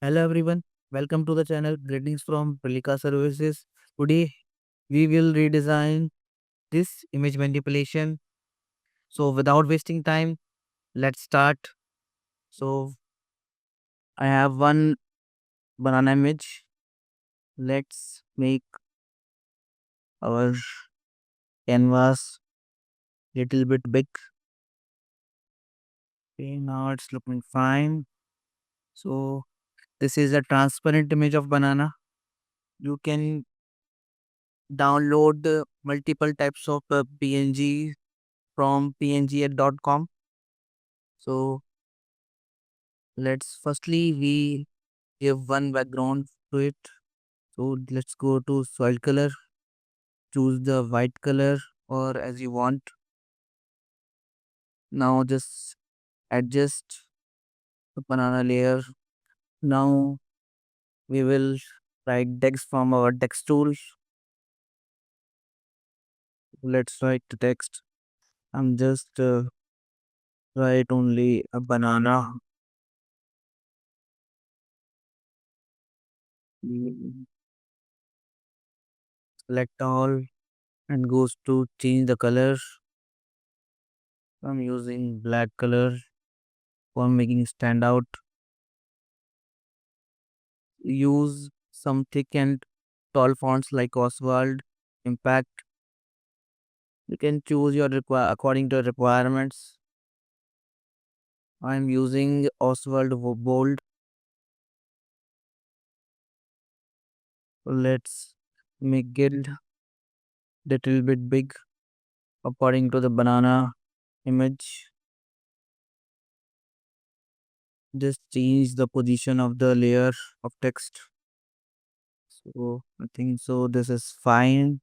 Hello everyone, welcome to the channel. Greetings from Prelika Services. Today we will redesign this image manipulation. So without wasting time, let's start. So I have one banana image. Let's make our canvas little bit big. Okay, now it's looking fine. So this is a transparent image of banana. You can download multiple types of PNG from png.com. So let's firstly we give one background to it. So let's go to soil color, choose the white color or as you want. Now just adjust the banana layer. Now we will write text from our text tool. Let's write the text. I'm just write only a banana. Select all and goes to change the color. I'm using black color for making stand out. Use some thick and tall fonts like Oswald, Impact. You can choose your according to requirements. I'm using Oswald Bold. Let's make it little bit big according to the banana image. Just change the position of the layer of text. So I think so. This is fine.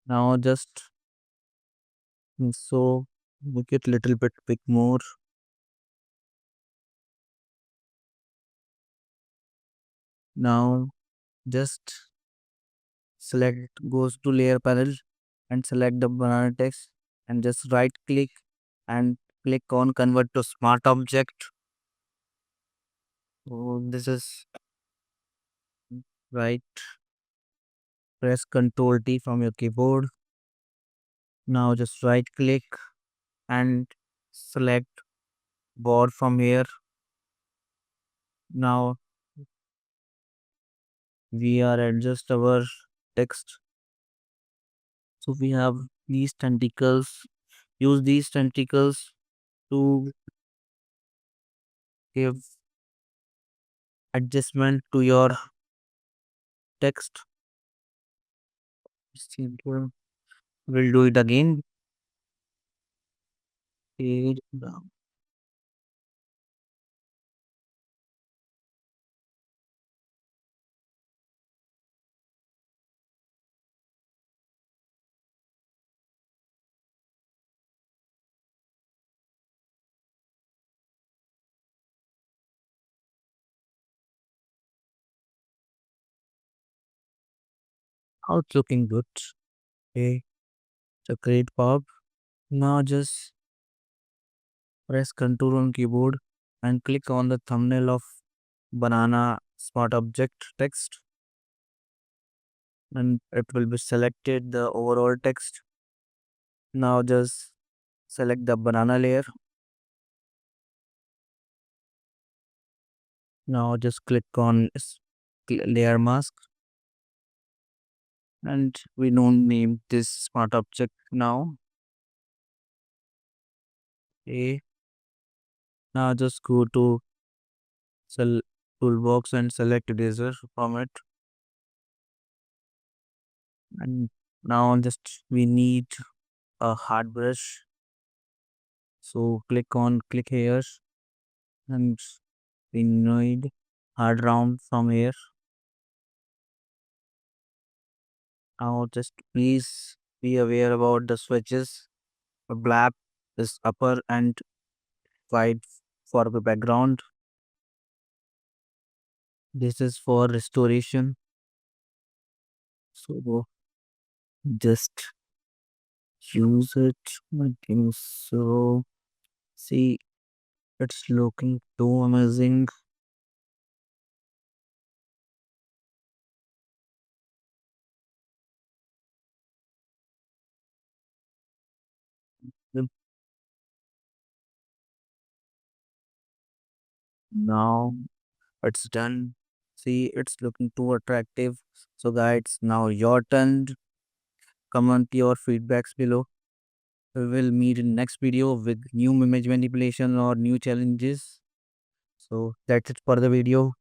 Now just so make it little bit big more. Now just select goes to layer panel and select the banana text and just right click and click on convert to smart object. So this is right. Press Ctrl T from your keyboard. Now just right click and select board from here. Now we are adjust our text. So we have these tentacles. Use these tentacles to give adjustment to your text. Simple. We'll do it again. Page down. How it's looking good. Okay, it's a great pop. Now just press Ctrl on keyboard and click on the thumbnail of banana smart object text and it will be selected the overall text. Now just select the banana layer. Now just click on layer mask and we don't name this smart object now. Okay. Now just go to toolbox and select eraser from it. And now just we need a hard brush. So click here and we need hard round from here. Now just please be aware about the switches. The black is upper and white for the background. This is for restoration. So just use it. I think so. See, it's looking too amazing. The- Now it's done. See, it's looking too attractive. So, guys, now your turn. Comment your feedbacks below. We will meet in next video with new image manipulation or new challenges. So that's it for the video.